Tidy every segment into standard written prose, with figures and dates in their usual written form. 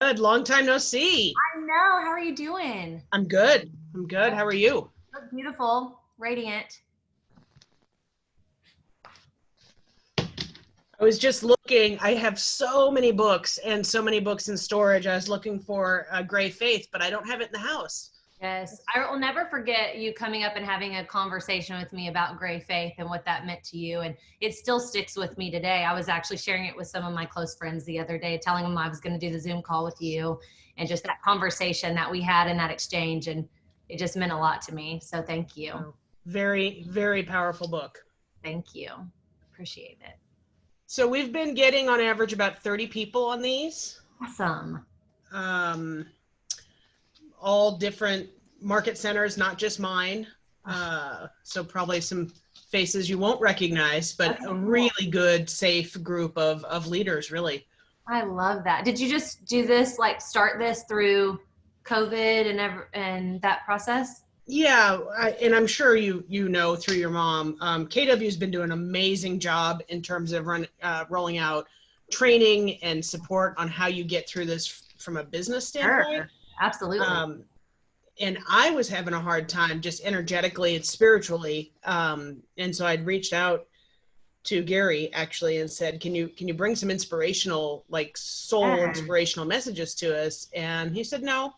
Good. Long time no see. I know. How are you doing? I'm good. I'm good. How are you? Look beautiful, radiant. I was just looking. I have so many books and so many books in storage. I was looking for Gray Faith, but I don't have it in the house. Yes. I will never forget you coming up and having a conversation with me about Gray Faith and what that meant to you. And it still sticks with me today. I was actually sharing it with some of my close friends the other day, telling them I was going to do the Zoom call with you and just that conversation that we had in that exchange. And it just meant a lot to me. So thank you. Oh, very, very powerful book. Thank you. Appreciate it. So we've been getting on average about 30 people on these. Awesome. All different market centers, not just mine. So probably some faces you won't recognize, but a really good, safe group of leaders, really. I love that. Did you just do this, like start this through COVID and that process? Yeah, and I'm sure you know through your mom, KW's been doing an amazing job in terms of rolling out training and support on how you get through this from a business standpoint. Sure. Absolutely. And I was having a hard time just energetically and spiritually. And so I'd reached out to Gary actually and said, can you bring some inspirational, like soul inspirational messages to us? And he said, no.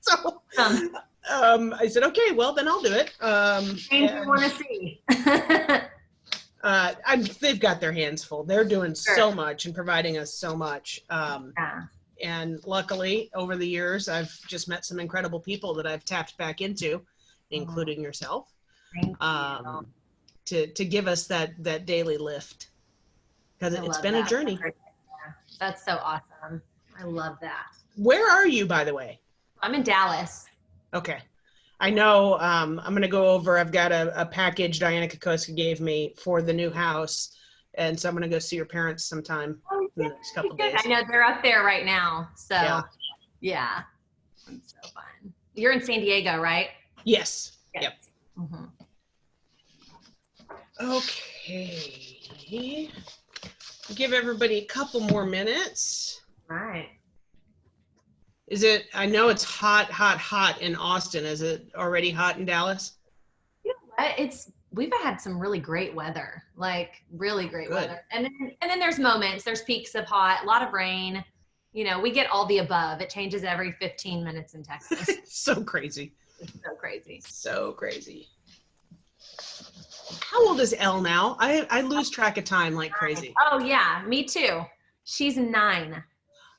So I said, okay, well then I'll do it. Things you want to see. They've got their hands full. They're doing so much and providing us so much. And luckily, over the years, I've just met some incredible people that I've tapped back into, including yourself, to give us that daily lift. Because it's been a journey. Yeah. That's so awesome. I love that. Where are you, by the way? I'm in Dallas. Okay. I know I'm going to go over, I've got a package Diana Kokoska gave me for the new house. And so I'm going to go see your parents sometime in the next couple of days. I know they're up there right now. So yeah. It's so fun. You're in San Diego, right? Yes. Yep. Mm-hmm. Okay. Give everybody a couple more minutes. Right. Is it, I know it's hot in Austin. Is it already hot in Dallas? You know what? We've had some really great weather, like really great weather. And then there's moments, there's peaks of hot, a lot of rain. You know, we get all the above. It changes every 15 minutes in Texas. So crazy. It's so crazy. So crazy. How old is Elle now? I lose track of time like crazy. Oh yeah, me too. She's 9.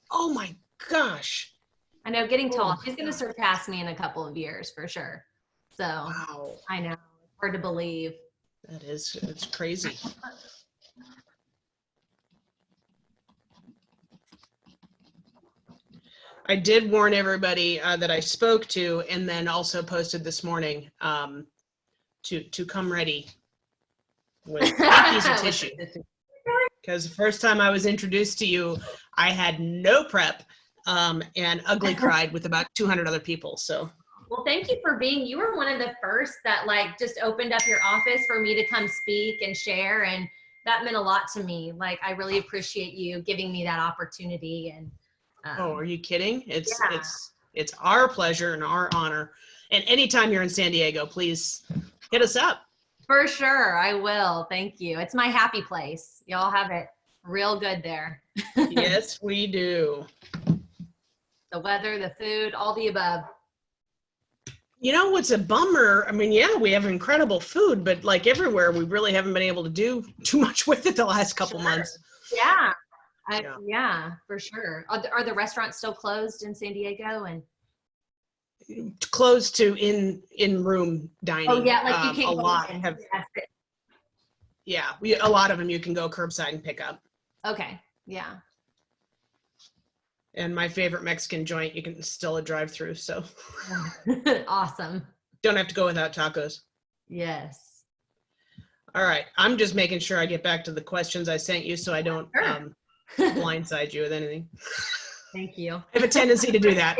Oh my gosh. I know, getting tall. She's going to surpass me in a couple of years for sure. So wow. I know. Hard to believe. It's crazy. I did warn everybody that I spoke to, and then also posted this morning to come ready with a piece of tissue. Because the first time I was introduced to you, I had no prep and ugly cried with about 200 other people. So. Well, thank you for you were one of the first that like just opened up your office for me to come speak and share. And that meant a lot to me. Like, I really appreciate you giving me that opportunity. And oh, are you kidding? It's our pleasure and our honor. And anytime you're in San Diego, please hit us up. For sure. I will. Thank you. It's my happy place. Y'all have it real good there. Yes, we do. The weather, the food, all the above. You know what's a bummer? I mean, yeah, we have incredible food, but like everywhere, we really haven't been able to do too much with it the last couple months. Yeah. Yeah, for sure. Are the restaurants still closed in San Diego? And closed to in-room dining? Oh yeah, like you can't a lot have. Yeah, a lot of them you can go curbside and pick up. Okay. Yeah. And my favorite Mexican joint, you can still a drive-through, so. Awesome. Don't have to go without tacos. Yes. All right, I'm just making sure I get back to the questions I sent you so I don't blindside you with anything. Thank you. I have a tendency to do that.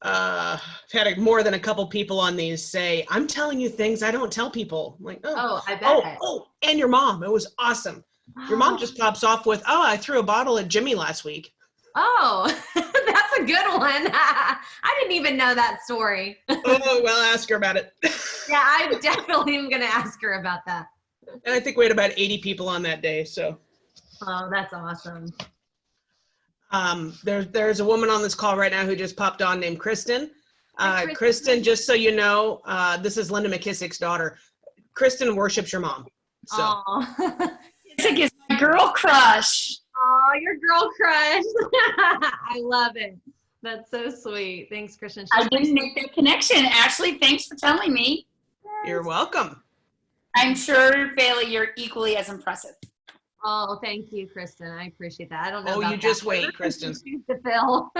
I've had more than a couple people on these say, I'm telling you things I don't tell people. I'm like, I bet. Oh, and your mom. It was awesome. Your mom Oh, just pops off with, "Oh, I threw a bottle at Jimmy last week." oh, that's a good one. I didn't even know that story. Oh, well, ask her about it. Yeah, I definitely am going to ask her about that. And I think we had about 80 people on that day. So Oh, that's awesome. there's a woman on this call right now who just popped on named Kristen. Hi, Kristen, just so you know, this is Linda McKissick's daughter. Kristen worships your mom. So. Oh. Isaac is my girl crush. Oh, your girl crush. I love it. That's so sweet. Thanks, Christian. I didn't make that connection. Ashley, thanks for telling me. You're welcome. I'm sure, Bailey, you're equally as impressive. Oh, thank you, Kristen. I appreciate that. I don't know. Oh, about you just that. wait, Kristen. To fill.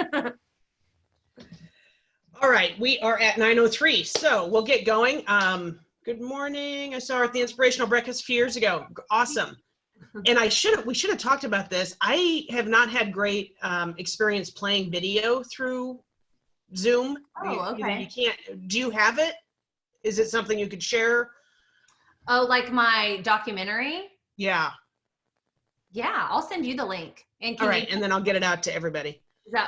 All right, we are at 9:03, so we'll get going. Good morning. I saw her at the Inspirational Breakfast a few years ago. Awesome. And we should have talked about this. I have not had great experience playing video through Zoom. Oh, okay. You can't. Do you have it? Is it something you could share? Oh, like my documentary? Yeah. Yeah, I'll send you the link. And All right, and then I'll get it out to everybody.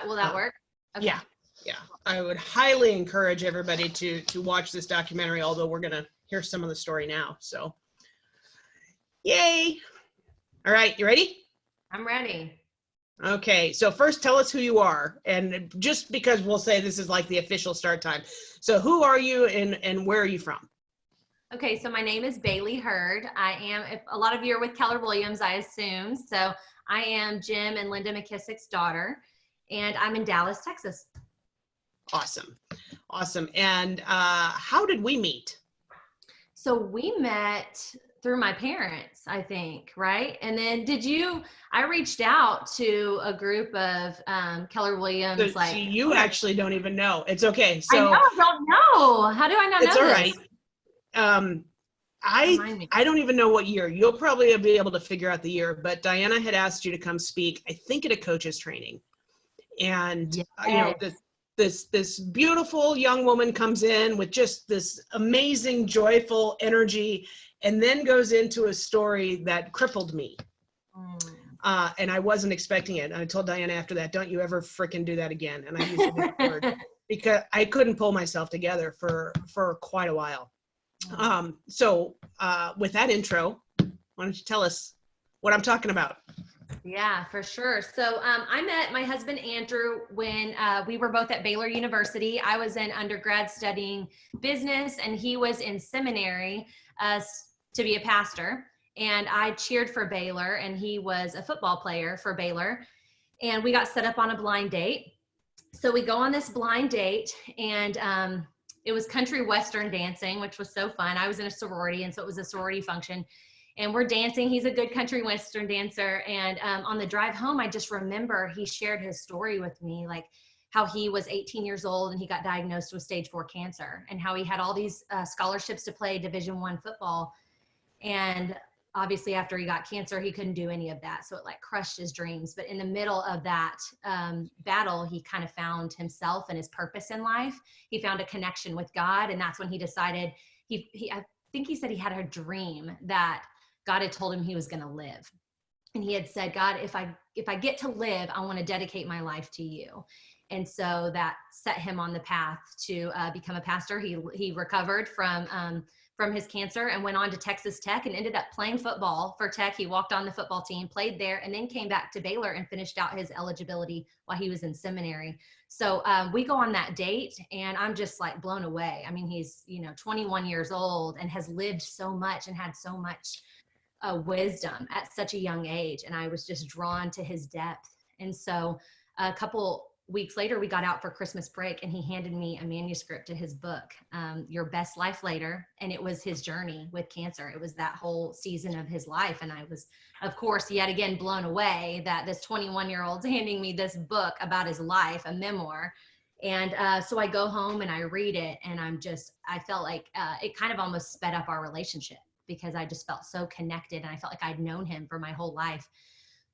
will that work? Okay. Yeah. Yeah, I would highly encourage everybody to watch this documentary, although we're going to hear some of the story now. So, yay. All right, you ready? I'm ready. Okay, so first tell us who you are. And just because we'll say this is like the official start time. So who are you and where are you from? Okay, so my name is Bailey Hurd. I am, if a lot of you are with Keller Williams, I assume. So I am Jim and Linda McKissick's daughter, and I'm in Dallas, Texas. Awesome. Awesome. And how did we meet? So we met through my parents, I think, right? And then I reached out to a group of Keller Williams. So you actually don't even know. It's okay. I So know, I don't know. How do I not know it's all this? right. I don't even know what year. You'll probably be able to figure out the year, but Diana had asked you to come speak, I think at a coach's training. And Yes. you know, this beautiful young woman comes in with just this amazing, joyful energy, and then goes into a story that crippled me. And I wasn't expecting it. And I told Diana after that, don't you ever frickin' do that again. And I used that word because I couldn't pull myself together for quite a while. So with that intro, why don't you tell us what I'm talking about? Yeah, for sure. So I met my husband, Andrew, when we were both at Baylor University. I was in undergrad studying business, and he was in seminary to be a pastor. And I cheered for Baylor, and he was a football player for Baylor. And we got set up on a blind date. So we go on this blind date, and it was country western dancing, which was so fun. I was in a sorority, and so it was a sorority function. And we're dancing. He's a good country western dancer. And on the drive home, I just remember he shared his story with me, like how he was 18 years old and he got diagnosed with stage 4 cancer, and how he had all these scholarships to play Division I football. And obviously after he got cancer, he couldn't do any of that. So it like crushed his dreams. But in the middle of that battle, he kind of found himself and his purpose in life. He found a connection with God. And that's when he decided I think he said he had a dream that God had told him he was going to live. And he had said, God, if I get to live, I want to dedicate my life to you. And so that set him on the path to become a pastor. He recovered from his cancer and went on to Texas Tech and ended up playing football for Tech. He walked on the football team, played there, and then came back to Baylor and finished out his eligibility while he was in seminary. So we go on that date, and I'm just like blown away. I mean, he's 21 years old and has lived so much and had so much wisdom at such a young age. And I was just drawn to his depth. And so a couple weeks later, we got out for Christmas break, and he handed me a manuscript to his book, Your Best Life Later. And it was his journey with cancer. It was that whole season of his life. And I was, of course, yet again, blown away that this 21-year-old's handing me this book about his life, a memoir. And so I go home and I read it, and I felt like it kind of almost sped up our relationship, because I just felt so connected, and I felt like I'd known him for my whole life.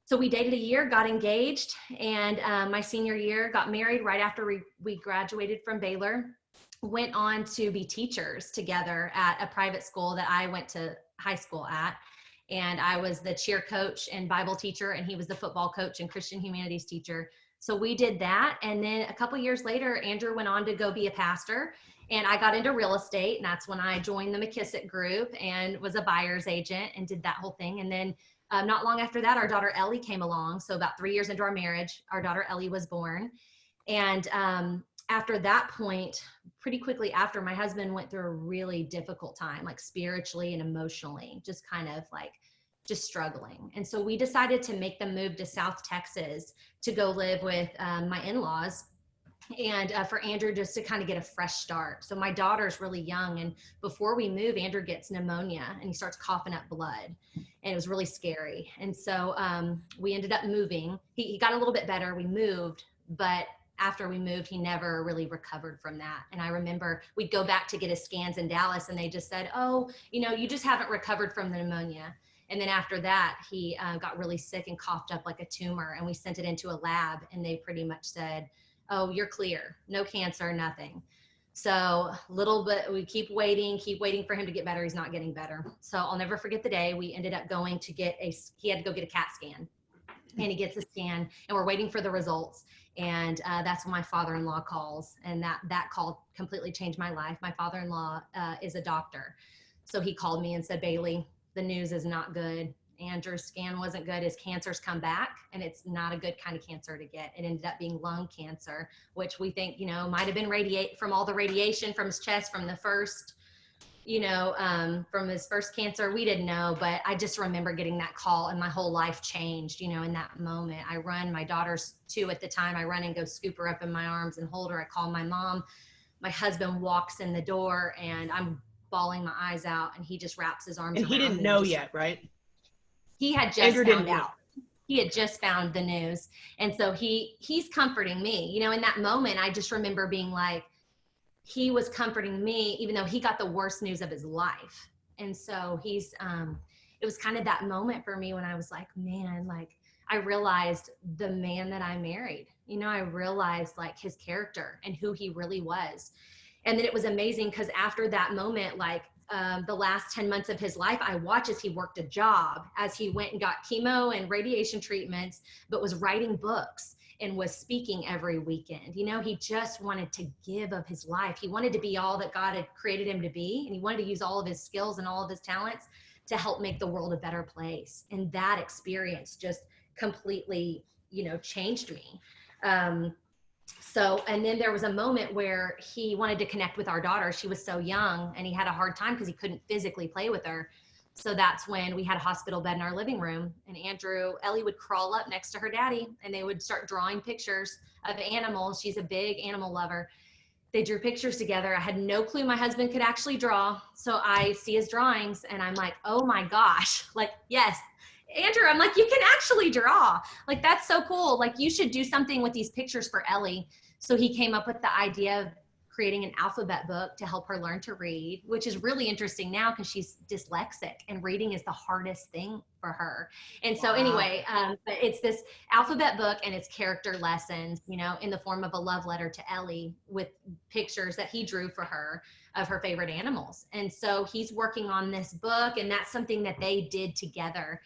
So we dated a year, got engaged, and my senior year got married right after we graduated from Baylor, went on to be teachers together at a private school that I went to high school at. And I was the cheer coach and Bible teacher, and he was the football coach and Christian humanities teacher. So we did that. And then a couple years later, Andrew went on to go be a pastor, and I got into real estate. And that's when I joined the McKissick group and was a buyer's agent and did that whole thing. And then not long after that, our daughter Ellie came along. So about 3 years into our marriage, our daughter Ellie was born. And after that point, pretty quickly after, my husband went through a really difficult time, like spiritually and emotionally, just kind of like just struggling. And so we decided to make the move to South Texas to go live with my in-laws, and for Andrew just to kind of get a fresh start. So my daughter's really young, and before we move, Andrew gets pneumonia and he starts coughing up blood, and it was really scary. And so we ended up moving. He got a little bit better. We moved, but after we moved, he never really recovered from that. And I remember we'd go back to get his scans in Dallas, and they just said, oh, you know, you just haven't recovered from the pneumonia. And then after that, he got really sick and coughed up like a tumor, and we sent it into a lab, and they pretty much said, oh, you're clear, no cancer, nothing. So little bit, we keep waiting for him to get better. He's not getting better. So I'll never forget the day we ended up going to he had to go get a CAT scan, and he gets a scan, and we're waiting for the results. And that's when my father-in-law calls, and that call completely changed my life. My father-in-law is a doctor. So he called me and said, Bailey, the news is not good. Andrew's scan wasn't good. His cancer's come back, and it's not a good kind of cancer to get. It ended up being lung cancer, which we think, you know, might have been from all the radiation from his chest from the first, you know, from his first cancer. We didn't know, but I just remember getting that call, and my whole life changed, you know, in that moment. I run, my daughter's 2 at the time. I run and go scoop her up in my arms and hold her. I call my mom. My husband walks in the door, and I'm bawling my eyes out, and he just wraps his arms around me. And he didn't know yet, right? He had just found out. He had just found the news. And so he's comforting me. You know, in that moment, I just remember being like, he was comforting me, even though he got the worst news of his life. And so it was kind of that moment for me when I was like, man, like I realized the man that I married, you know, I realized like his character and who he really was. And then it was amazing because after that moment, like the last 10 months of his life, I watched as he worked a job, as he went and got chemo and radiation treatments, but was writing books and was speaking every weekend. You know, he just wanted to give of his life. He wanted to be all that God had created him to be. And he wanted to use all of his skills and all of his talents to help make the world a better place. And that experience just completely, you know, changed me. And then there was a moment where he wanted to connect with our daughter. She was so young, and he had a hard time because he couldn't physically play with her. So that's when we had a hospital bed in our living room, and Ellie would crawl up next to her daddy, and they would start drawing pictures of animals. She's a big animal lover. They drew pictures together. I had no clue my husband could actually draw. So I see his drawings, and I'm like, oh my gosh, like, yes, Andrew, I'm like, you can actually draw. Like, that's so cool. Like, you should do something with these pictures for Ellie. So he came up with the idea of creating an alphabet book to help her learn to read, which is really interesting now because she's dyslexic and reading is the hardest thing for her. And so anyway, but it's this alphabet book, and it's character lessons, you know, in the form of a love letter to Ellie with pictures that he drew for her of her favorite animals. And so he's working on this book, and that's something that they did together.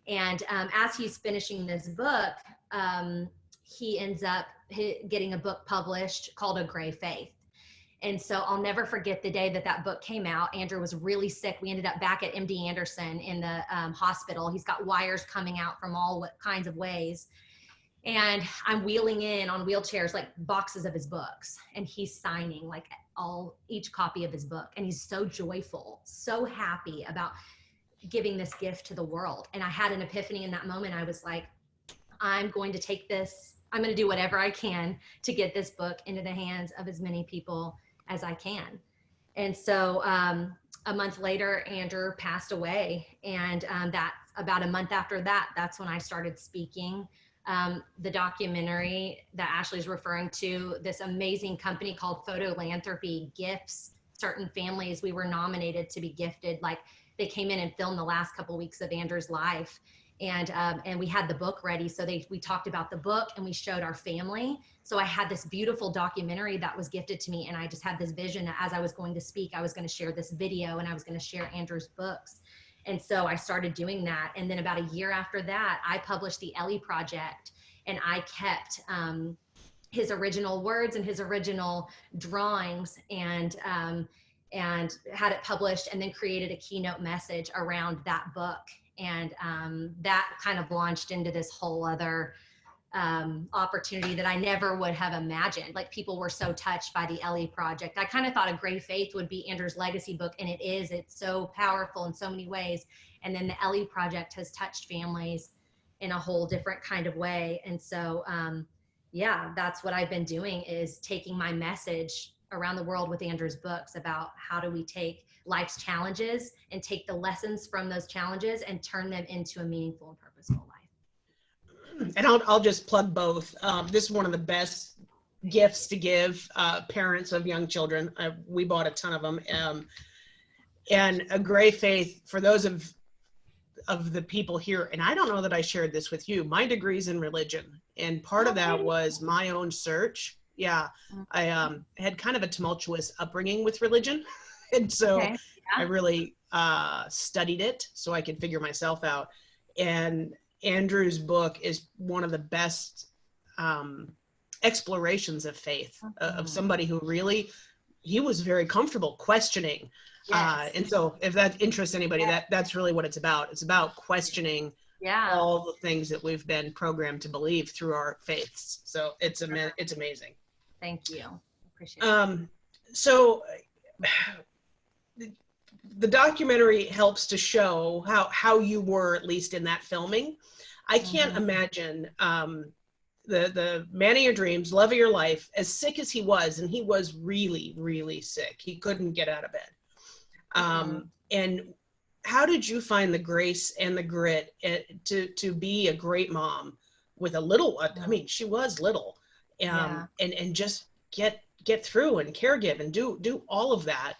And as he's finishing this book, he ends up getting a book published called A Gray Faith. And so I'll never forget the day that book came out. Andrew was really sick. We ended up back at MD Anderson in the hospital. He's got wires coming out from all kinds of ways. And I'm wheeling in on wheelchairs, like boxes of his books. And he's signing like each copy of his book. And he's so joyful, so happy about giving this gift to the world. And I had an epiphany in that moment. I was like, I'm going to take this. I'm going to do whatever I can to get this book into the hands of as many people as I can. And so a month later, Andrew passed away. And that's about a month after that, that's when I started speaking. The documentary that Ashley's referring to, this amazing company called Photolanthropy gifts certain families. We were nominated to be gifted. Like, they came in and filmed the last couple of weeks of Andrew's life. And we had the book ready. So we talked about the book, and we showed our family. So I had this beautiful documentary that was gifted to me. And I just had this vision that as I was going to speak, I was going to share this video, and I was going to share Andrew's books. And so I started doing that. And then about a year after that, I published the Ellie Project, and I kept his original words and his original drawings, and had it published, and then created a keynote message around that book. And that kind of launched into this whole other opportunity that I never would have imagined. Like, people were so touched by the Ellie Project. I kind of thought A Gray Faith would be Andrew's legacy book, and it is. It's so powerful in so many ways. And then the Ellie Project has touched families in a whole different kind of way. And so, yeah, that's what I've been doing, is taking my message around the world with Andrew's books about how do we take life's challenges and take the lessons from those challenges and turn them into a meaningful and purposeful life. And I'll just plug both. This is one of the best gifts to give parents of young children. We bought a ton of them. And A Gray Faith, for those of the people here, and I don't know that I shared this with you, my degree's in religion. And part of that was my own search. Yeah, I had kind of a tumultuous upbringing with religion. And so I really studied it so I could figure myself out. And Andrew's book is one of the best explorations of faith, of somebody who really, he was very comfortable questioning. Yes. And so if that interests anybody, that's really what it's about. It's about questioning all the things that we've been programmed to believe through our faiths. So it's amazing. Thank you. Appreciate it. So the documentary helps to show how you were, at least in that filming. I can't imagine the man of your dreams, love of your life, as sick as he was, and he was really, really sick. He couldn't get out of bed. And how did you find the grace and the grit to be a great mom with a little, I mean, she was little, and just get through and caregive and do all of that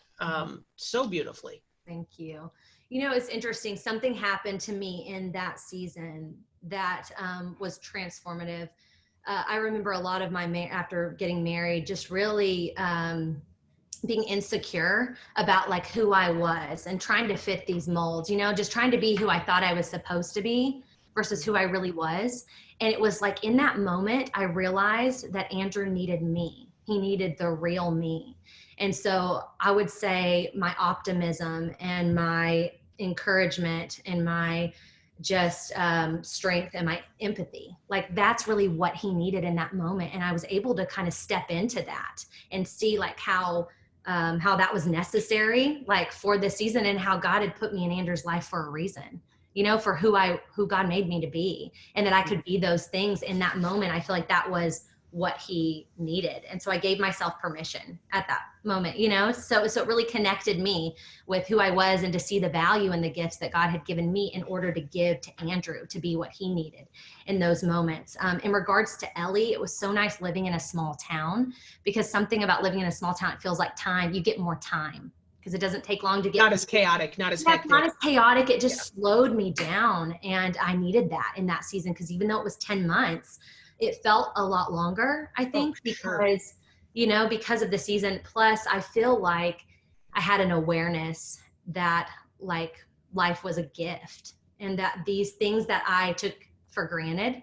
so beautifully. Thank you. You know, it's interesting. Something happened to me in that season that was transformative. I remember a lot of after getting married, just really being insecure about like who I was and trying to fit these molds, you know, just trying to be who I thought I was supposed to be versus who I really was. And it was like in that moment, I realized that Andrew needed me. He needed the real me. And so I would say my optimism and my encouragement and my just strength and my empathy, like that's really what he needed in that moment. And I was able to kind of step into that and see like how that was necessary, like for this season, and how God had put me in Andrew's life for a reason, you know, for who God made me to be, and that I could be those things in that moment. I feel like that was what he needed. And so I gave myself permission at that moment, you know, so it really connected me with who I was and to see the value and the gifts that God had given me in order to give to Andrew to be what he needed in those moments. In regards to Ellie, it was so nice living in a small town, because something about living in a small town, it feels like time, you get more time because it doesn't take long to get. Not as chaotic, not as hectic. Not as chaotic. It just slowed me down. And I needed that in that season, because even though it was 10 months, it felt a lot longer, I think, because, you know, because of the season. Plus, I feel like I had an awareness that like life was a gift, and that these things that I took for granted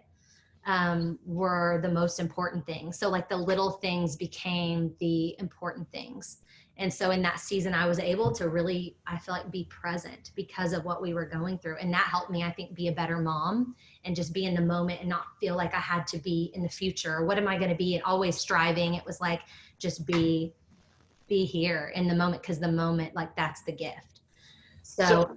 were the most important things. So like the little things became the important things. And so in that season, I was able to really, I feel like, be present because of what we were going through. And that helped me, I think, be a better mom and just be in the moment and not feel like I had to be in the future. Or what am I going to be? And always striving. It was like, just be here in the moment, because the moment, like, that's the gift. So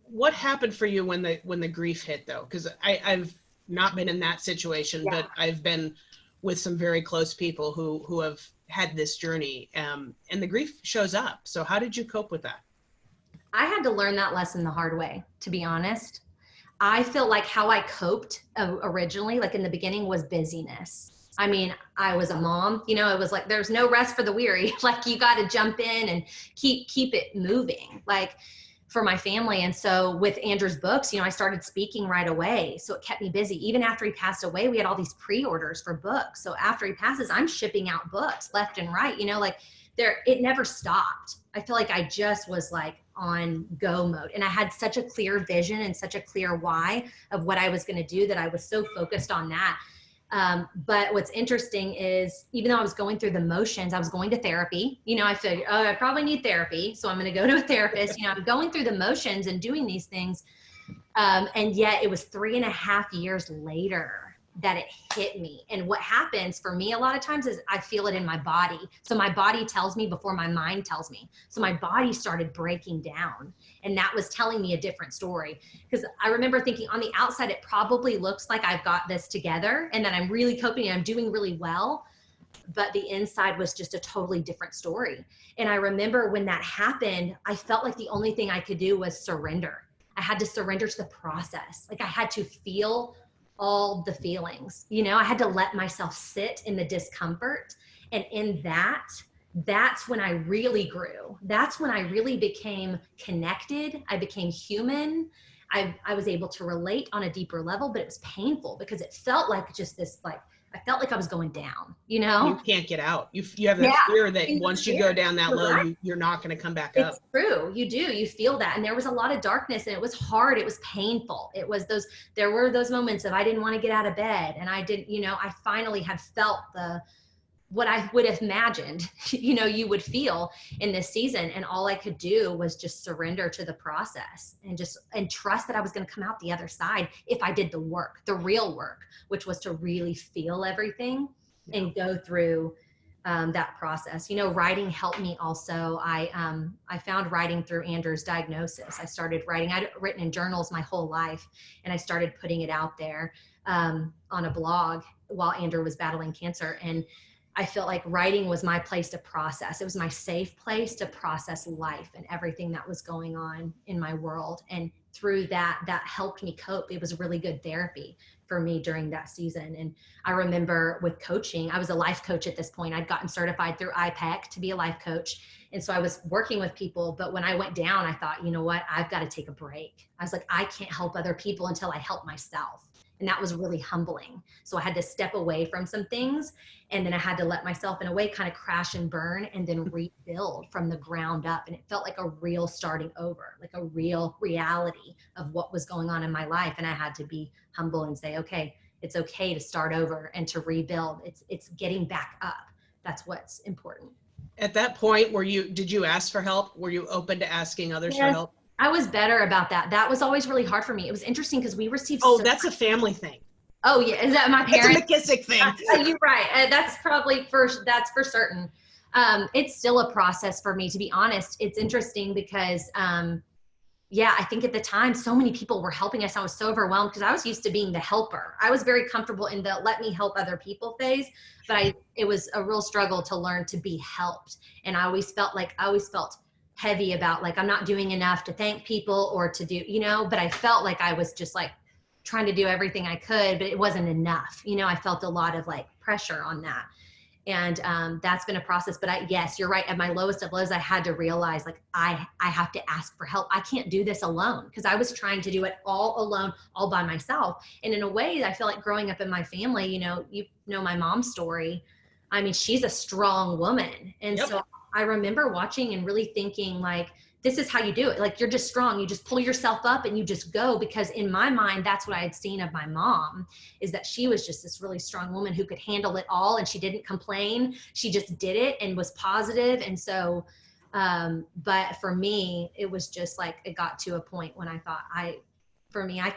what happened for you when the grief hit, though? Because I've not been in that situation, but I've been with some very close people who have had this journey, and the grief shows up. So how did you cope with that? I had to learn that lesson the hard way, to be honest. I feel like how I coped originally, like in the beginning, was busyness. I mean, I was a mom, you know, it was like, there's no rest for the weary. Like, you got to jump in and keep it moving. Like, for my family. And so with Andrew's books, I started speaking right away. So it kept me busy. Even after he passed away, we had all these pre-orders for books. So after he passes, I'm shipping out books left and right, it never stopped. I feel like I just was like on go mode, and I had such a clear vision and such a clear why of what I was going to do that I was so focused on that. But what's interesting is, even though I was going through the motions, I was going to therapy. I figured, I probably need therapy, so I'm going to go to a therapist. I'm going through the motions and doing these things. And yet it was 3.5 years later that it hit me. And what happens for me a lot of times is I feel it in my body. So my body tells me before my mind tells me. So my body started breaking down, and that was telling me a different story. Because I remember thinking on the outside, it probably looks like I've got this together and that I'm really coping and I'm doing really well. But the inside was just a totally different story. And I remember when that happened, I felt like the only thing I could do was surrender. I had to surrender to the process. Like I had to feel all the feelings, I had to let myself sit in the discomfort. And in that's when I really grew. That's when I really became connected. I became human. I was able to relate on a deeper level, but it was painful because it felt like just this, I felt like I was going down, You can't get out. You have that fear that once you go down that low, you're not going to come back up. It's true. You do. You feel that. And there was a lot of darkness, and it was hard. It was painful. There were those moments of I didn't want to get out of bed, and I didn't, I finally had felt what I would have imagined, you would feel in this season. And all I could do was just surrender to the process and trust that I was going to come out the other side if I did the work, the real work, which was to really feel everything and go through that process. Writing helped me also. I found writing through Andrew's diagnosis. I started writing. I'd written in journals my whole life, and I started putting it out there on a blog while Andrew was battling cancer. And I felt like writing was my place to process. It was my safe place to process life and everything that was going on in my world. And through that helped me cope. It was really good therapy for me during that season. And I remember with coaching, I was a life coach at this point. I'd gotten certified through IPEC to be a life coach. And so I was working with people, but when I went down, I thought, you know what, I've got to take a break. I was like, I can't help other people until I help myself. And that was really humbling. So I had to step away from some things, and then I had to let myself in a way kind of crash and burn and then rebuild from the ground up. And it felt like a real starting over, like a real reality of what was going on in my life. And I had to be humble and say, okay, it's okay to start over and to rebuild. It's getting back up. That's what's important. At that point, did you ask for help? Were you open to asking others for help? I was better about that. That was always really hard for me. It was interesting because we received. That's a family thing. Oh yeah, is that my parents? It's a McKissick thing. You're right. That's for certain. It's still a process for me, to be honest. It's interesting because, I think at the time, so many people were helping us. I was so overwhelmed because I was used to being the helper. I was very comfortable in the let me help other people phase, but it was a real struggle to learn to be helped. And I always felt heavy about I'm not doing enough to thank people or to do, but I felt like I was just trying to do everything I could, but it wasn't enough. I felt a lot of pressure on that. And that's been a process. But yes, you're right. At my lowest of lows, I had to realize I have to ask for help. I can't do this alone, because I was trying to do it all alone, all by myself. And in a way, I feel like growing up in my family, you know my mom's story. I mean, she's a strong woman. And so I remember watching and really thinking this is how you do it. You're just strong. You just pull yourself up and you just go, because in my mind, that's what I had seen of my mom, is that she was just this really strong woman who could handle it all. And she didn't complain. She just did it and was positive. And so, but for me, it was just it got to a point when I thought I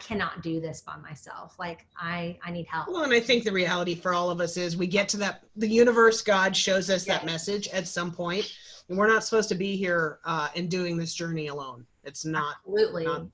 cannot do this by myself. I need help. Well, and I think the reality for all of us is we get to the universe, God shows us that message at some point, and we're not supposed to be here and doing this journey alone. It's not. Absolutely. Not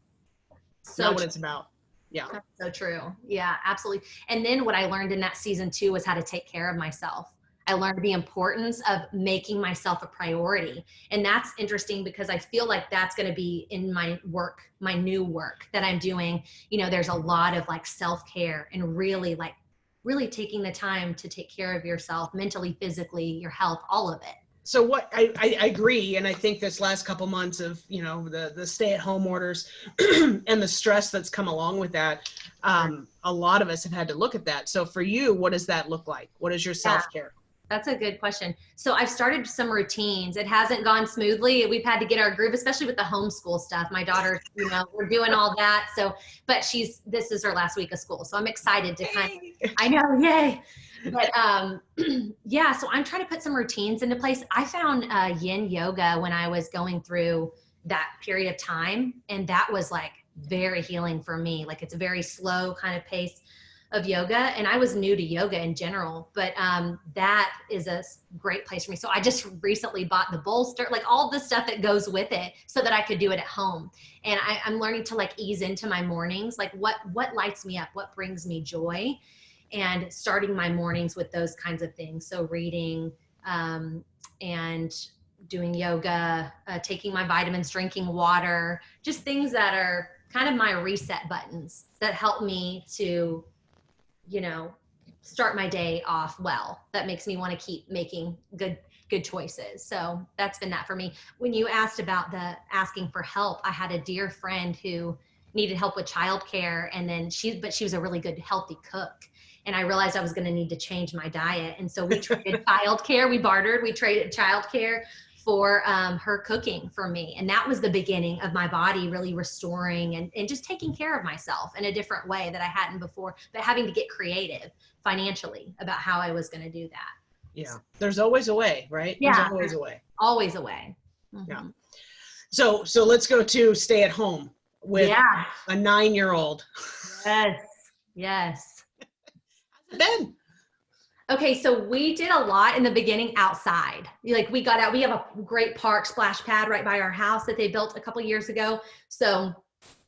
what it's about. Yeah. That's so true. Yeah, absolutely. And then what I learned in that season too was how to take care of myself. I learned the importance of making myself a priority. And that's interesting because I feel like that's going to be in my work, my new work that I'm doing. There's a lot of self-care and really taking the time to take care of yourself mentally, physically, your health, all of it. So what I agree, and I think this last couple months of, you know, the stay-at-home orders and the stress that's come along with that, a lot of us have had to look at that. So for you, what does that look like? What is your self-care? That's a good question. So I've started some routines. It hasn't gone smoothly. We've had to get our groove, especially with the homeschool stuff. My daughter, you know, we're doing all that. So, but this is her last week of school. So I'm excited to I know, yay. But yeah, so I'm trying to put some routines into place. I found yin yoga when I was going through that period of time. And that was like very healing for me. Like it's a very slow kind of pace of yoga, and I was new to yoga in general, but that is a great place for me. So I just recently bought the bolster, like all the stuff that goes with it, so that I could do it at home. And I'm learning to like ease into my mornings, like what lights me up, what brings me joy, and starting my mornings with those kinds of things. So reading and doing yoga, taking my vitamins, drinking water, just things that are kind of my reset buttons that help me to, you know, start my day off well. That makes me want to keep making good choices. So that's been that for me. When you asked about the asking for help, I had a dear friend who needed help with childcare, and then she was a really good, healthy cook. And I realized I was going to need to change my diet. And so we traded childcare. We bartered. We traded childcare for her cooking for me. And that was the beginning of my body really restoring and just taking care of myself in a different way that I hadn't before, but having to get creative financially about how I was going to do that. Yeah. There's always a way, right? Yeah. There's always a way. Always a way. Mm-hmm. Yeah. So let's go to stay at home with a 9-year-old. Yes. Yes. How's it been? Okay, so we did a lot in the beginning outside. Like we got out, we have a great park splash pad right by our house that they built a couple years ago. So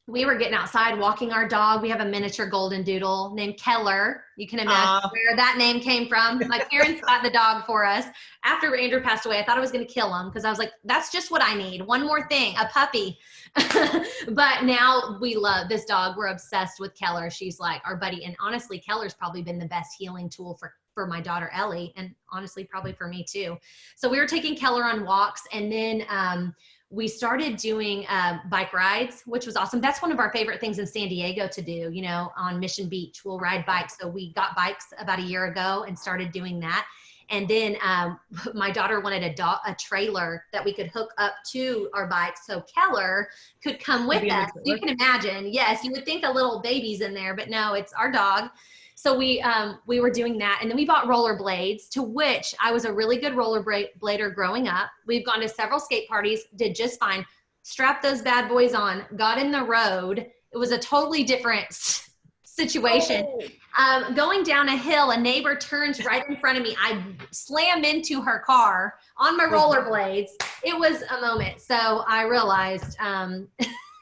we were getting outside, walking our dog. We have a miniature golden doodle named Keller. You can imagine where that name came from. My parents got the dog for us. After Andrew passed away, I thought I was going to kill him because I was like, that's just what I need. One more thing, a puppy. But now we love this dog. We're obsessed with Keller. She's like our buddy. And honestly, Keller's probably been the best healing tool for my daughter Ellie, and honestly probably for me too. So we were taking Keller on walks, and then we started doing bike rides, which was awesome. That's one of our favorite things in San Diego to do, you know, on Mission Beach. We'll ride bikes. So we got bikes about a year ago and started doing that. And then my daughter wanted a trailer that we could hook up to our bikes so Keller could come with us. You can imagine, yes, you would think a little baby's in there, but no, it's our dog. So we were doing that. And then we bought rollerblades, to which I was a really good rollerblader growing up. We've gone to several skate parties, did just fine, strapped those bad boys on, got in the road. It was a totally different situation. Going down a hill, a neighbor turns right in front of me. I slam into her car on my rollerblades. It was a moment. So I realized,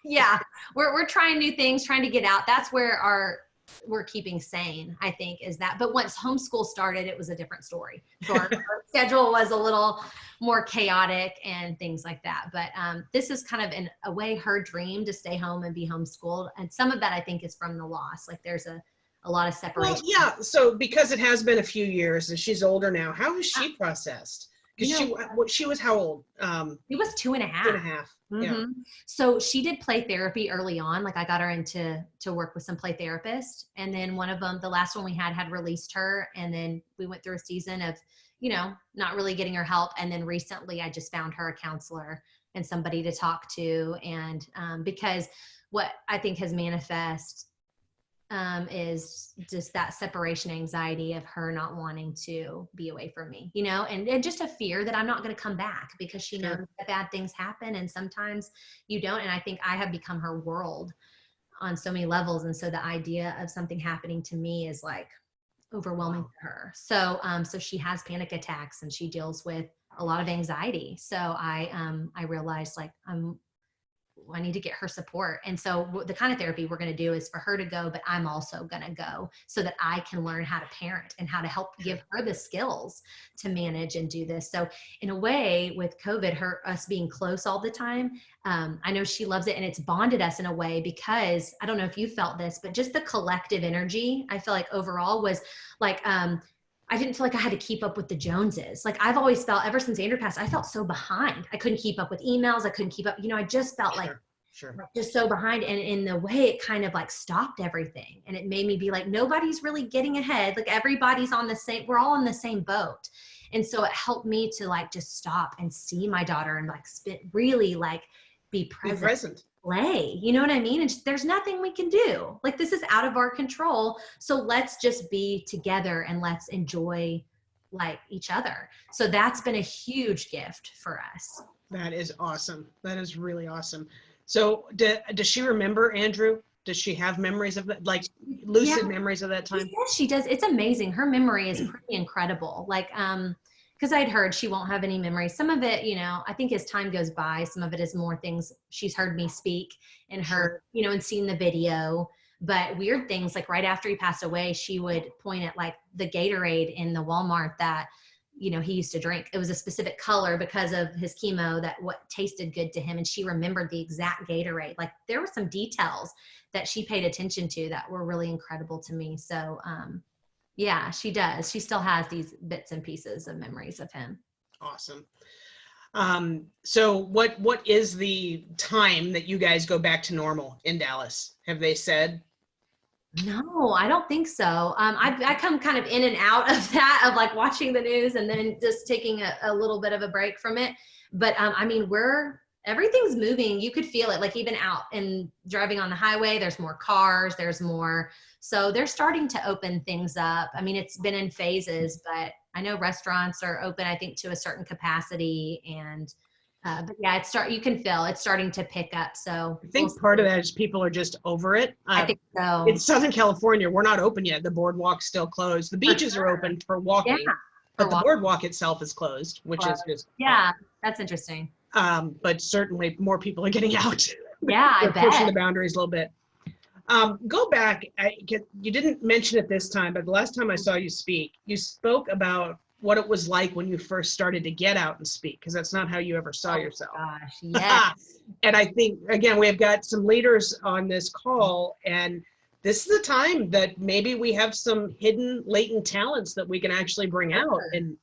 yeah, we're trying new things, trying to get out. That's where we're keeping sane, I think, is that. But once homeschool started, it was a different story. So our schedule was a little more chaotic and things like that. But this is kind of in a way her dream to stay home and be homeschooled. And some of that I think is from the loss. Like there's a lot of separation. Well, yeah. So because it has been a few years and she's older now, how has she processed? Because she was how old? She was 2.5. 2.5. Mm-hmm. Yeah. So she did play therapy early on. Like I got her to work with some play therapists. And then one of them, the last one we had released her. And then we went through a season of, you know, not really getting her help. And then recently I just found her a counselor and somebody to talk to. And because what I think has manifest is just that separation anxiety of her not wanting to be away from me, you know, and just a fear that I'm not going to come back because she knows that bad things happen and sometimes you don't. And I think I have become her world on so many levels. And so the idea of something happening to me is like overwhelming to her. So, so she has panic attacks and she deals with a lot of anxiety. So I realized like I need to get her support. And so the kind of therapy we're going to do is for her to go, but I'm also going to go so that I can learn how to parent and how to help give her the skills to manage and do this. So in a way with COVID, us being close all the time, I know she loves it and it's bonded us in a way because I don't know if you felt this, but just the collective energy, I feel like overall was like, I didn't feel like I had to keep up with the Joneses. Like I've always felt ever since Andrew passed, I felt so behind. I couldn't keep up with emails. I couldn't keep up. I just felt like just so behind. And in the way it kind of like stopped everything. And it made me be like, nobody's really getting ahead. Like everybody's on the same, we're all in the same boat. And so it helped me to like just stop and see my daughter and like really like be present. Play, you know what I mean? And there's nothing we can do. Like this is out of our control. So let's just be together and let's enjoy like each other. So that's been a huge gift for us. That is awesome. That is really awesome. So does she remember Andrew? Does she have memories of that, like lucid memories of that time? Yes, she does. It's amazing. Her memory is pretty incredible. Like, because I'd heard she won't have any memories. Some of it, I think as time goes by, some of it is more things she's heard me speak and heard, and seen the video. But weird things, like right after he passed away, she would point at like the Gatorade in the Walmart that, he used to drink. It was a specific color because of his chemo that what tasted good to him. And she remembered the exact Gatorade. Like there were some details that she paid attention to that were really incredible to me. So, yeah, she does. She still has these bits and pieces of memories of him. Awesome. So what is the time that you guys go back to normal in Dallas? Have they said? No, I don't think so. I come kind of in and out of that, of like watching the news and then just taking a little bit of a break from it. But everything's moving. You could feel it, like even out and driving on the highway, there's more cars, there's more. So they're starting to open things up. I mean, it's been in phases, but I know restaurants are open, I think, to a certain capacity. And, but yeah, you can feel it's starting to pick up. So I think part of that is people are just over it. I think so. In Southern California, we're not open yet. The boardwalk's still closed. The beaches are open for walking, but the boardwalk itself is closed, which is just. Yeah, that's interesting. But certainly more people are getting out. Yeah, I bet. Pushing the boundaries a little bit. Go back. You didn't mention it this time, but the last time I saw you speak, you spoke about what it was like when you first started to get out and speak, because that's not how you ever saw yourself. Gosh, yes. And I think, again, we've got some leaders on this call, and this is the time that maybe we have some hidden, latent talents that we can actually bring out. And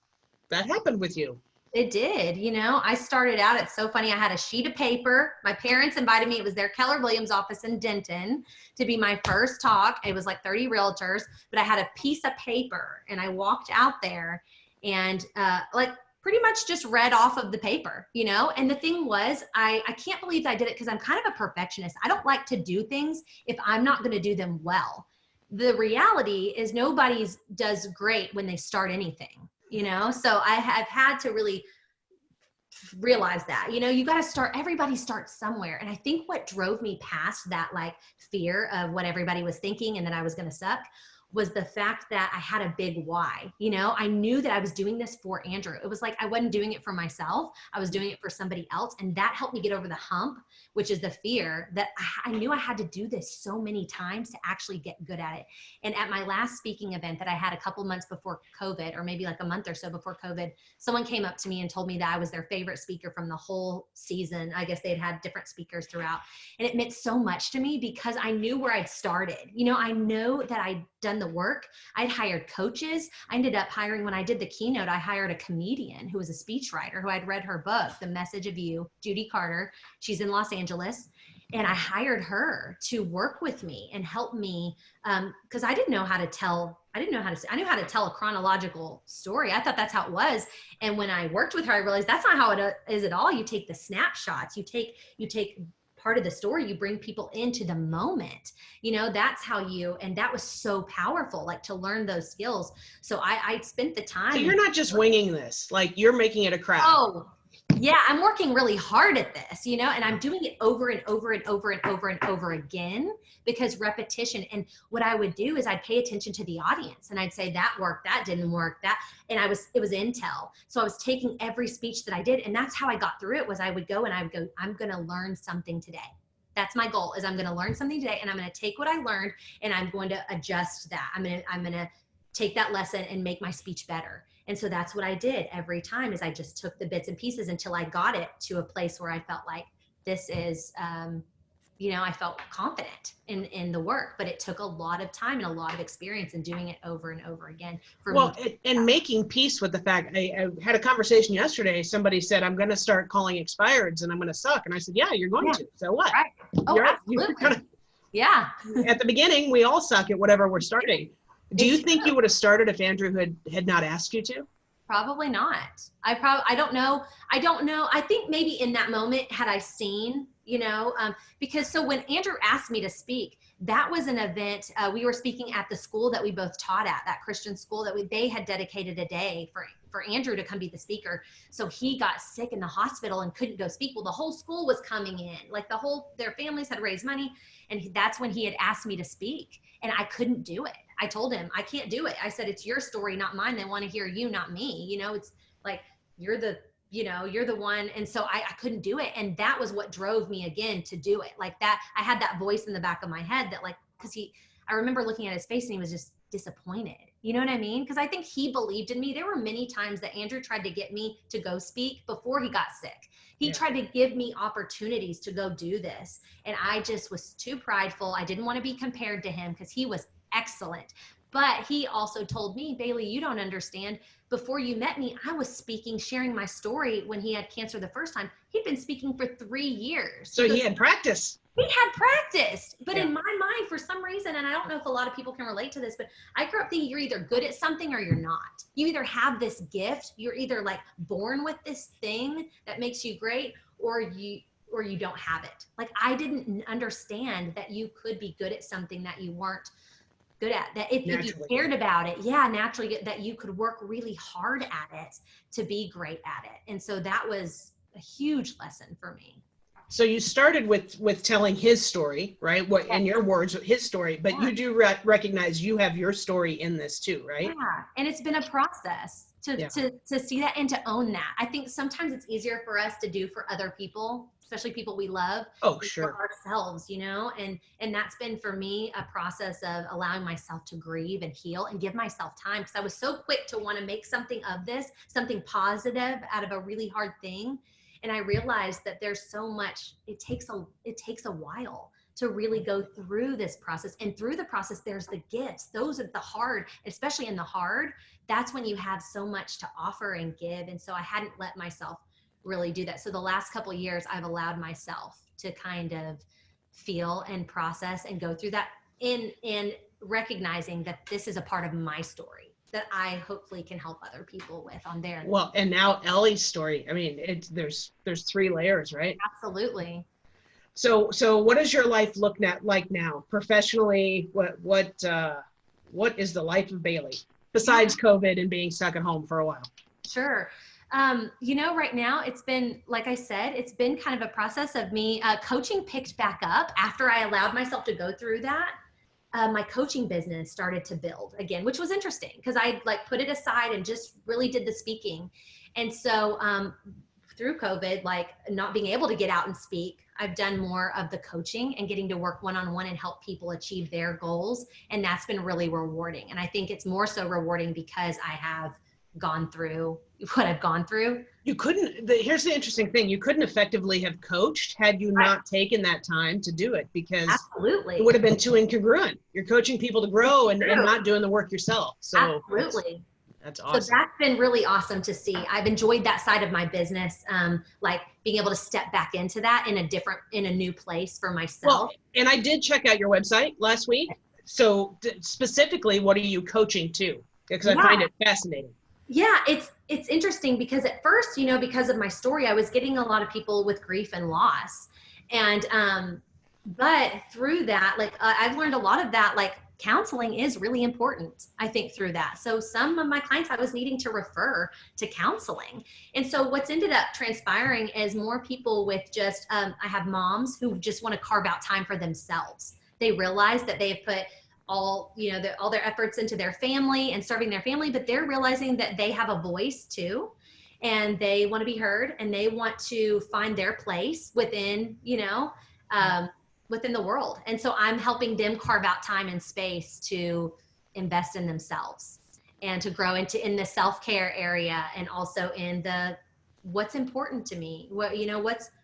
that happened with you. It did. I started out, it's so funny. I had a sheet of paper. My parents invited me. It was their Keller Williams office in Denton to be my first talk. It was like 30 realtors, but I had a piece of paper and I walked out there and like pretty much just read off of the paper, And the thing was, I can't believe I did it because I'm kind of a perfectionist. I don't like to do things if I'm not going to do them well. The reality is nobody does great when they start anything. So I have had to really realize that, you got to start, everybody starts somewhere. And I think what drove me past that like fear of what everybody was thinking and that I was going to suck was the fact that I had a big why. I knew that I was doing this for Andrew. It was like I wasn't doing it for myself. I was doing it for somebody else. And that helped me get over the hump, which is the fear that I knew I had to do this so many times to actually get good at it. And at my last speaking event that I had a couple months before COVID, or maybe like a month or so before COVID, someone came up to me and told me that I was their favorite speaker from the whole season. I guess they'd had different speakers throughout. And it meant so much to me because I knew where I'd started. I know that I'd done the work. I'd hired coaches. I ended up hiring, when I did the keynote, I hired a comedian who was a speechwriter who I'd read her book, The Message of You, Judy Carter. She's in Los Angeles. And I hired her to work with me and help me because I didn't know how to tell. I knew how to tell a chronological story. I thought that's how it was. And when I worked with her, I realized that's not how it is at all. You take the snapshots, you take part of the story, you bring people into the moment, that's how and that was so powerful, like to learn those skills. So I spent the time. So you're not just winging this, like you're making it a craft. Oh, yeah, I'm working really hard at this, and I'm doing it over and over and over and over and over again because repetition. And what I would do is I'd pay attention to the audience and I'd say that worked, that didn't work, and it was intel. So I was taking every speech that I did, and that's how I got through it. Was I would go, I'm going to learn something today. That's my goal, is I'm going to learn something today, and I'm going to take what I learned and I'm going to adjust that. I'm going to take that lesson and make my speech better. And so that's what I did every time, is I just took the bits and pieces until I got it to a place where I felt like this is, I felt confident in the work, but it took a lot of time and a lot of experience in doing it over and over again for me. And making peace with the fact, I had a conversation yesterday. Somebody said, I'm going to start calling expireds and I'm going to suck. And I said, yeah, you're going to. So what? Right. Oh, absolutely. Yeah. At the beginning, we all suck at whatever we're starting. Do you think you would have started if Andrew had not asked you to? Probably not. I don't know. I think maybe in that moment, had I seen, because so when Andrew asked me to speak, that was an event. We were speaking at the school that we both taught at, that Christian school that they had dedicated a day for Andrew to come be the speaker. So he got sick in the hospital and couldn't go speak. Well, the whole school was coming in, like their families had raised money. And that's when he had asked me to speak, and I couldn't do it. I told him, I can't do it. I said, it's your story, not mine. They want to hear you, not me. It's like, you're the one. And so I couldn't do it. And that was what drove me again to do it. Like that, I had that voice in the back of my head that cause I remember looking at his face and he was just disappointed. You know what I mean? Cause I think he believed in me. There were many times that Andrew tried to get me to go speak before he got sick. He tried to give me opportunities to go do this. And I just was too prideful. I didn't want to be compared to him because he was excellent. But he also told me, Bailey, you don't understand. Before you met me, I was speaking, sharing my story when he had cancer the first time. He'd been speaking for 3 years. So he had practice. He had practiced. But in my mind, for some reason, and I don't know if a lot of people can relate to this, but I grew up thinking you're either good at something or you're not. You either have this gift, you're either like born with this thing that makes you great, or you don't have it. Like I didn't understand that you could be good at something that you weren't good at, that if you cared about it, naturally, that you could work really hard at it to be great at it. And so that was a huge lesson for me. So you started with telling his story, right? What, in your words, his story, but you do recognize you have your story in this too, right? Yeah, and it's been a process to see that and to own that. I think sometimes it's easier for us to do for other people, especially people we love. Oh, sure. For ourselves, and that's been for me a process of allowing myself to grieve and heal and give myself time, because I was so quick to want to make something of this, something positive out of a really hard thing. And I realized that there's so much, it takes a while to really go through this process. And through the process, there's the gifts. Those are the hard, especially in the hard, that's when you have so much to offer and give. And so I hadn't let myself really do that. So the last couple of years, I've allowed myself to kind of feel and process and go through that in recognizing that this is a part of my story that I hopefully can help other people with on their. Well, and now Ellie's story. I mean, there's 3 layers, right? Absolutely. So what does your life look like now? Professionally, what is the life of Bailey besides COVID and being stuck at home for a while? Sure. Right now it's been, like I said, it's been kind of a process of me, coaching picked back up after I allowed myself to go through that. My coaching business started to build again, which was interesting because I put it aside and just really did the speaking. And so, through COVID, not being able to get out and speak, I've done more of the coaching and getting to work one-on-one and help people achieve their goals. And that's been really rewarding. And I think it's more so rewarding because I have gone through what I've gone through. Here's the interesting thing. You couldn't effectively have coached had you not taken that time to do it, because absolutely it would have been too incongruent. You're coaching people to grow and not doing the work yourself. So absolutely. That's awesome. So that's been really awesome to see. I've enjoyed that side of my business, being able to step back into that in a new place for myself. Well, and I did check out your website last week. So specifically, what are you coaching to? Because I find it fascinating. Yeah, it's interesting because at first, because of my story, I was getting a lot of people with grief and loss. And, but through that, I've learned a lot of that, counseling is really important, I think, through that. So some of my clients I was needing to refer to counseling. And so what's ended up transpiring is more people with just, I have moms who just want to carve out time for themselves. They realize that they've put all their efforts into their family and serving their family, but they're realizing that they have a voice too, and they want to be heard, and they want to find their place within, within the world. And so I'm helping them carve out time and space to invest in themselves and to grow in the self-care area, and also in what's important to me,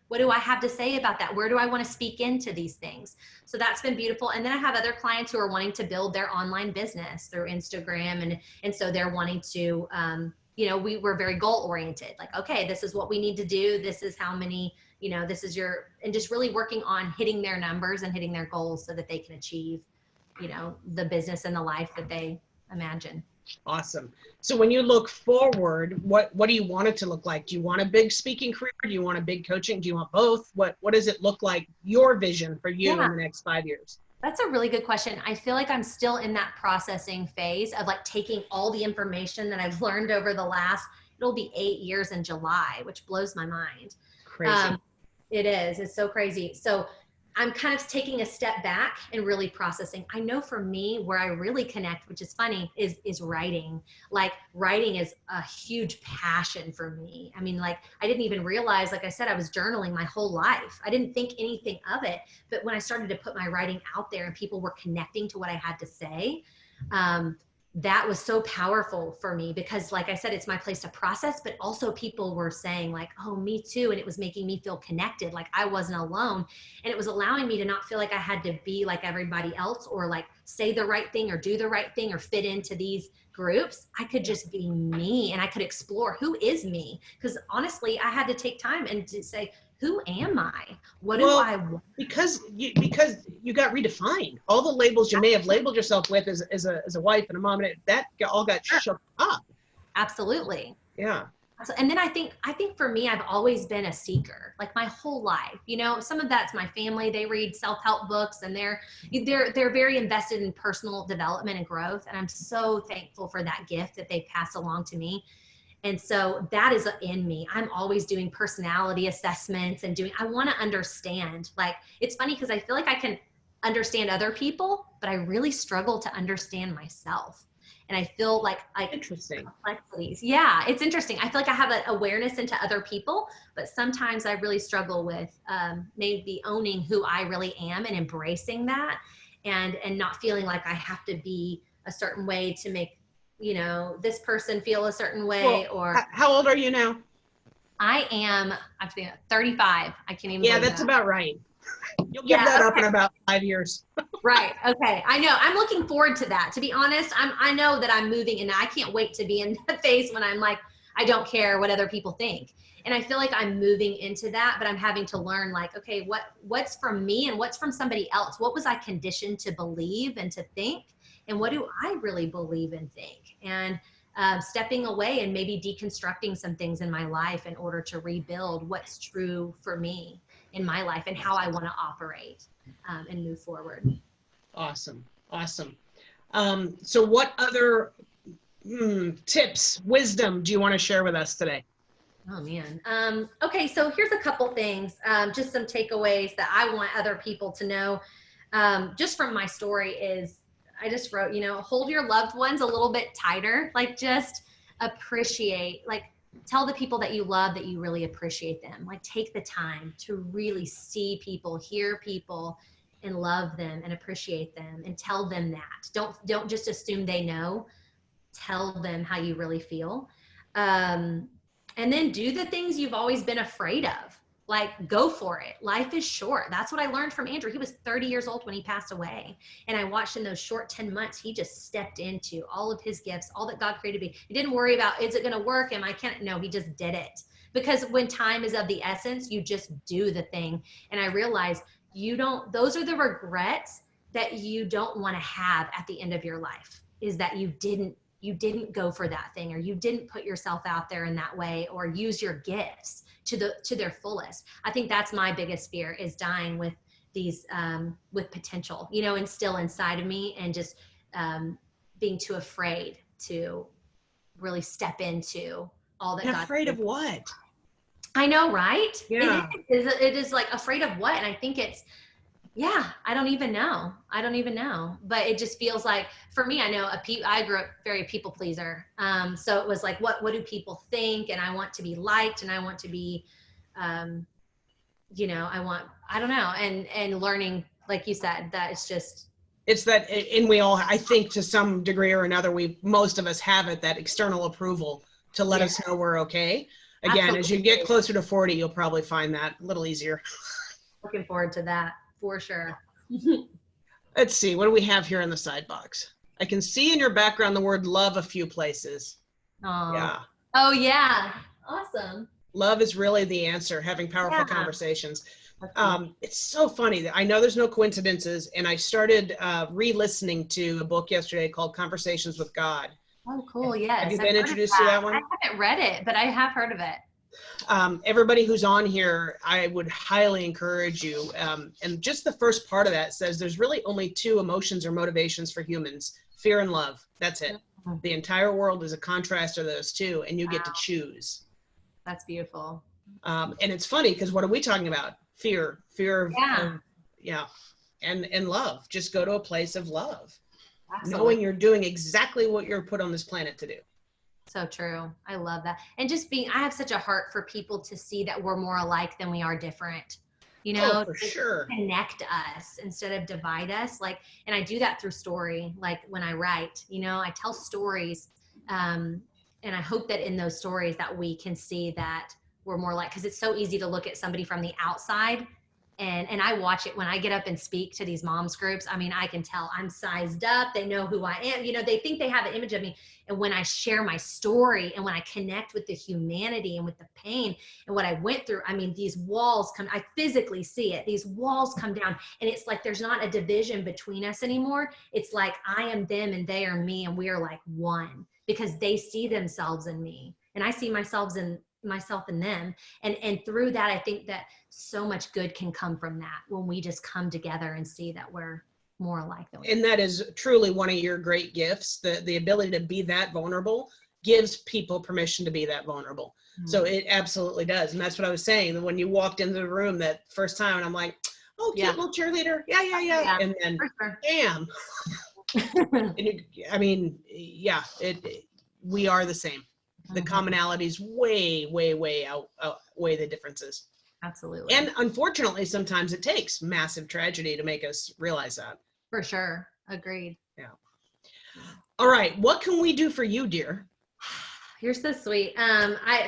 What do I have to say about that? Where do I want to speak into these things? So that's been beautiful. And then I have other clients who are wanting to build their online business through Instagram. And so they're wanting to, we're very goal oriented. Like, okay, this is what we need to do. This is how many, this is and just really working on hitting their numbers and hitting their goals so that they can achieve, the business and the life that they imagine. Awesome. So when you look forward, what do you want it to look like? Do you want a big speaking career? Do you want a big coaching? Do you want both? What does it look like, your vision for you in the next 5 years? That's a really good question. I feel like I'm still in that processing phase of like taking all the information that I've learned over the last, it'll be 8 years in July, which blows my mind. Crazy. It is. It's so crazy. So I'm kind of taking a step back and really processing. I know for me, where I really connect, which is funny, is writing. Like, writing is a huge passion for me. I mean, like, I didn't even realize, like I said, I was journaling my whole life. I didn't think anything of it. But when I started to put my writing out there and people were connecting to what I had to say, that was so powerful for me, because like I said, it's my place to process, but also people were saying like, oh, me too. And it was making me feel connected. Like I wasn't alone. And it was allowing me to not feel like I had to be like everybody else, or like say the right thing or do the right thing or fit into these groups. I could just be me, and I could explore who is me. Because honestly, I had to take time and to say, who am I? What do I want? Because you got redefined. All the labels you may have labeled yourself with as a wife and a mom, and that all got shook up. Absolutely. Yeah. And then I think for me, I've always been a seeker, like my whole life. Some of that's my family. They read self-help books, and they're very invested in personal development and growth. And I'm so thankful for that gift that they passed along to me. And so that is in me. I'm always doing personality assessments and I want to understand. Like, it's funny because I feel like I can understand other people, but I really struggle to understand myself. And I feel like interesting complexities. Yeah, it's interesting. I feel like I have an awareness into other people, but sometimes I really struggle with maybe owning who I really am and embracing that, and not feeling like I have to be a certain way to make this person feel a certain way. Well, or how old are you now? I'm 35. I can't even. Yeah, that's about right. You'll give that up in about 5 years. Right. Okay. I know. I'm looking forward to that. To be honest, I know that I'm moving, and I can't wait to be in that phase when I'm like, I don't care what other people think. And I feel like I'm moving into that, but I'm having to learn, like, okay, what's from me and what's from somebody else? What was I conditioned to believe and to think? And what do I really believe and think? And stepping away and maybe deconstructing some things in my life in order to rebuild what's true for me in my life and how I want to operate and move forward. Awesome. So what other tips, wisdom do you want to share with us today? Oh man. Okay. So here's a couple things, just some takeaways that I want other people to know. Just from my story is, I just wrote, hold your loved ones a little bit tighter, like just appreciate, like tell the people that you love that you really appreciate them. Like take the time to really see people, hear people, and love them and appreciate them, and tell them that. Don't just assume they know. Tell them how you really feel. And then do the things you've always been afraid of. Like, go for it. Life is short. That's what I learned from Andrew. He was 30 years old when he passed away. And I watched in those short 10 months, he just stepped into all of his gifts, all that God created me. He didn't worry about, is it going to work? No, he just did it. Because when time is of the essence, you just do the thing. And I realized those are the regrets that you don't want to have at the end of your life, is that you didn't go for that thing, or you didn't put yourself out there in that way, or use your gifts to their fullest. I think that's my biggest fear, is dying with these, with potential, instill inside of me, and just being too afraid to really step into all that God. Afraid of what? I know, right? Yeah. It is like, afraid of what? And I think it's, I don't even know. But it just feels like, for me, I grew up very people pleaser. So it was like, what do people think? And I want to be liked, and I want to be, I don't know. And learning, like you said, that it's that, and we all, I think to some degree or another, most of us have it, that external approval to let us know we're okay. Again, Absolutely. as you get closer to 40, you'll probably find that a little easier. Looking forward to that for sure. Let's see, what do we have here in the side box? I can see in your background the word love a few places. Oh. Yeah. Oh yeah. Awesome. Love is really the answer, having powerful Yeah. conversations. It's so funny that I know there's no coincidences, and I started re-listening to a book yesterday called Conversations with God. Oh, cool. Yes. Have you I've been heard of introduced to that one? I haven't read it, but I have heard of it. Everybody who's on here, I would highly encourage you. And just the first part of that says there's really only two emotions or motivations for humans: fear and love. That's it. The entire world is a contrast of those two, and you get to choose. That's beautiful. And it's funny because what are we talking about? Fear of, Yeah. and love. Just go to a place of love, Absolutely. knowing you're doing exactly what you're put on this planet to do. So true. I love that. And just I have such a heart for people to see that we're more alike than we are different. You know, for sure. Connect us instead of divide us. Like, and I do that through story. Like when I write, you know, I tell stories. And I hope that in those stories that we can see that we're more like, because it's so easy to look at somebody from the outside. And I watch it when I get up and speak to these moms groups. I mean, I can tell I'm sized up. They know who I am. You know, they think they have an image of me. And when I share my story and when I connect with the humanity and with the pain and what I went through, I mean, these walls come, I physically see it. These walls come down and it's like there's not a division between us anymore. It's like I am them and they are me and we are like one because they see themselves in me and I see myself in them. And through that, I think that so much good can come from that when we just come together and see that we're more alike than we are. And that is truly one of your great gifts. The ability to be that vulnerable gives people permission to be that vulnerable. So it absolutely does. And that's what I was saying. When you walked into the room that first time and I'm like, oh, cute little cheerleader. Yeah. And then bam. And we are the same. The commonalities way outweigh the differences. Absolutely. And unfortunately, sometimes it takes massive tragedy to make us realize that. For sure. Agreed. Yeah. All right. What can we do for you, dear? You're so sweet.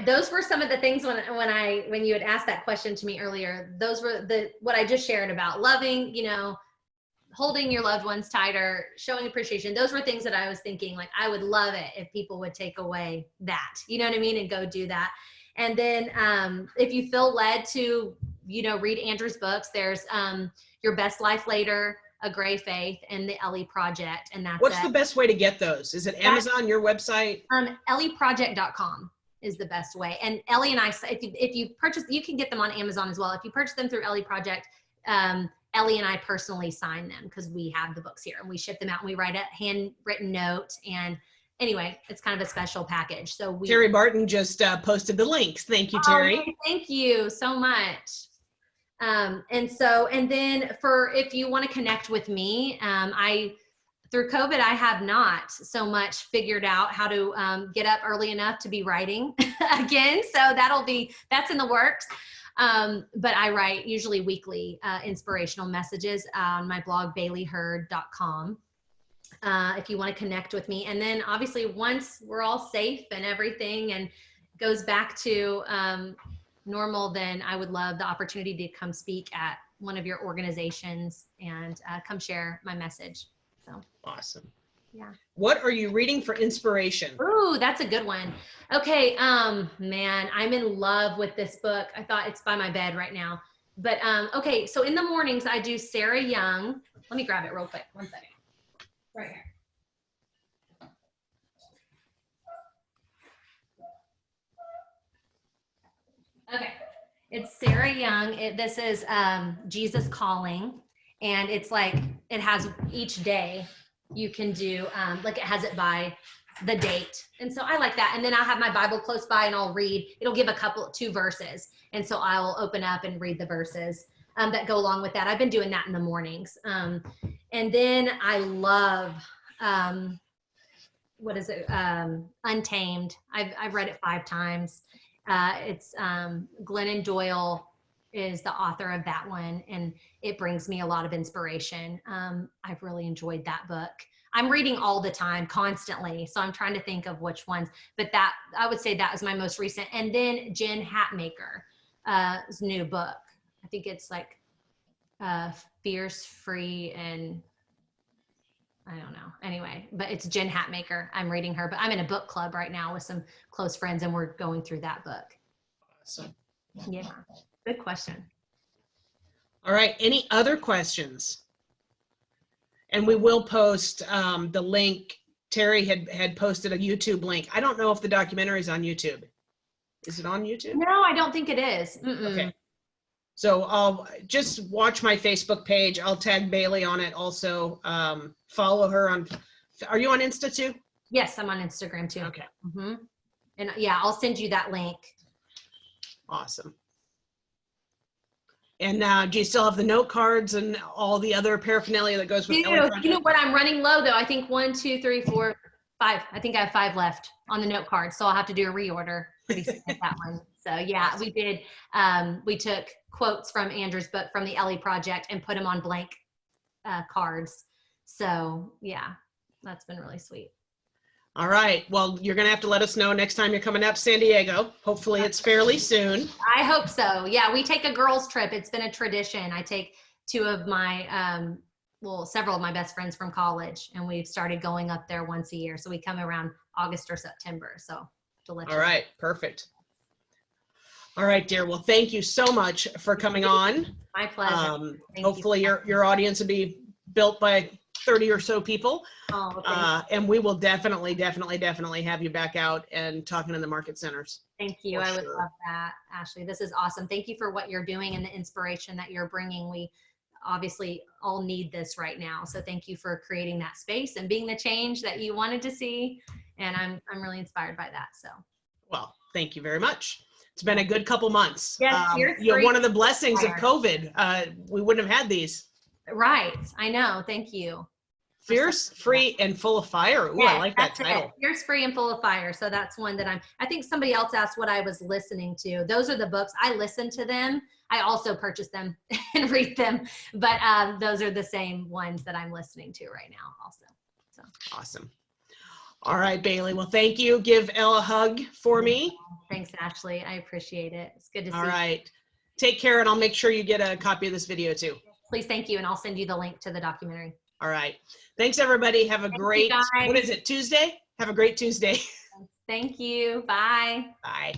Those were some of the things when you had asked that question to me earlier, those were what I just shared about loving, you know, holding your loved ones tighter, showing appreciation. Those were things that I was thinking, like, I would love it if people would take away that, you know what I mean? And go do that. And then if you feel led to, you know, read Andrew's books, there's Your Best Life Later, A Gray Faith, and the Ellie Project. And that's What's the best way to get those? Is it Amazon, your website? EllieProject.com is the best way. And Ellie and I, if you purchase, you can get them on Amazon as well. If you purchase them through Ellie Project, Ellie and I personally sign them because we have the books here and we ship them out and we write a handwritten note. And anyway, it's kind of a special package. So Terry Barton just posted the links. Thank you, Terry. Oh, thank you so much. And then if you want to connect with me, through COVID, I have not so much figured out how to get up early enough to be writing again. So that's in the works. But I write usually weekly inspirational messages on my blog, baileyhurd.com. If you want to connect with me. And then obviously once we're all safe and everything and goes back to normal, then I would love the opportunity to come speak at one of your organizations and come share my message. So awesome. Yeah. What are you reading for inspiration? Ooh, that's a good one. Okay. Man, I'm in love with this book. I thought it's by my bed right now, but okay. So in the mornings I do Sarah Young. Let me grab it real quick. 1 second. Right here. Okay. It's Sarah Young. This is Jesus Calling. And it's like, it has each day you can do, like it has it by the date. And so I like that. And then I'll have my Bible close by and I'll read, it'll give 2 verses. And so I'll open up and read the verses that go along with that. I've been doing that in the mornings. And then I love, what is it? Untamed. I've read it 5 times. It's Glennon Doyle is the author of that one, and it brings me a lot of inspiration. I've really enjoyed that book. I'm reading all the time, constantly. So I'm trying to think of which ones, but that, I would say that was my most recent. And then Jen Hatmaker's new book. I think it's like Fierce, Free, and I don't know. Anyway, but it's Jen Hatmaker. I'm reading her, but I'm in a book club right now with some close friends and we're going through that book. Awesome. Yeah. Good question. All right. Any other questions? And we will post the link. Terry had posted a YouTube link. I don't know if the documentary is on YouTube. Is it on YouTube? No, I don't think it is. Okay. So I'll just watch my Facebook page. I'll tag Bailey on it also. Follow her on, are you on Insta too? Yes, I'm on Instagram too. Okay. And yeah, I'll send you that link. Awesome. And do you still have the note cards and all the other paraphernalia that goes with You know what? I'm running low though. I think 1, 2, 3, 4, 5. I think I have 5 left on the note card. So I'll have to do a reorder pretty soon with that one. So yeah, we did. We took quotes from Andrew's book from the Ellie Project and put them on blank cards. So yeah, that's been really sweet. All right. Well, you're going to have to let us know next time you're coming up to San Diego. Hopefully it's fairly soon. I hope so. Yeah, we take a girls trip. It's been a tradition. I take 2 of my, several of my best friends from college, and we've started going up there once a year. So we come around August or September. So to let you know. All right. Perfect. All right, dear. Well, thank you so much for coming on. My pleasure. Hopefully your audience will be built by 30 or so people. And we will definitely have you back out and talking in the market centers. Thank you. I would love that, Ashley. This is awesome. Thank you for what you're doing and the inspiration that you're bringing. We obviously all need this right now. So thank you for creating that space and being the change that you wanted to see. And I'm really inspired by that. So. Well, thank you very much. It's been a good couple months. Yes, one of the blessings of COVID, we wouldn't have had these. Right. I know. Thank you. Fierce, Free, and Full of Fire. Ooh, I like that title. Fierce, Free, and Full of Fire. So that's one that I think somebody else asked what I was listening to. Those are the books. I listen to them. I also purchase them and read them. But those are the same ones that I'm listening to right now also. So awesome. All right, Bailey. Well, thank you. Give Elle a hug for me. Thanks, Ashley. I appreciate it. It's good to see you. All right. Take care, and I'll make sure you get a copy of this video too. Please, thank you, and I'll send you the link to the documentary. All right. Thanks, everybody. Have a great, what is it, Tuesday? Have a great Tuesday. Thank you. Bye. Bye.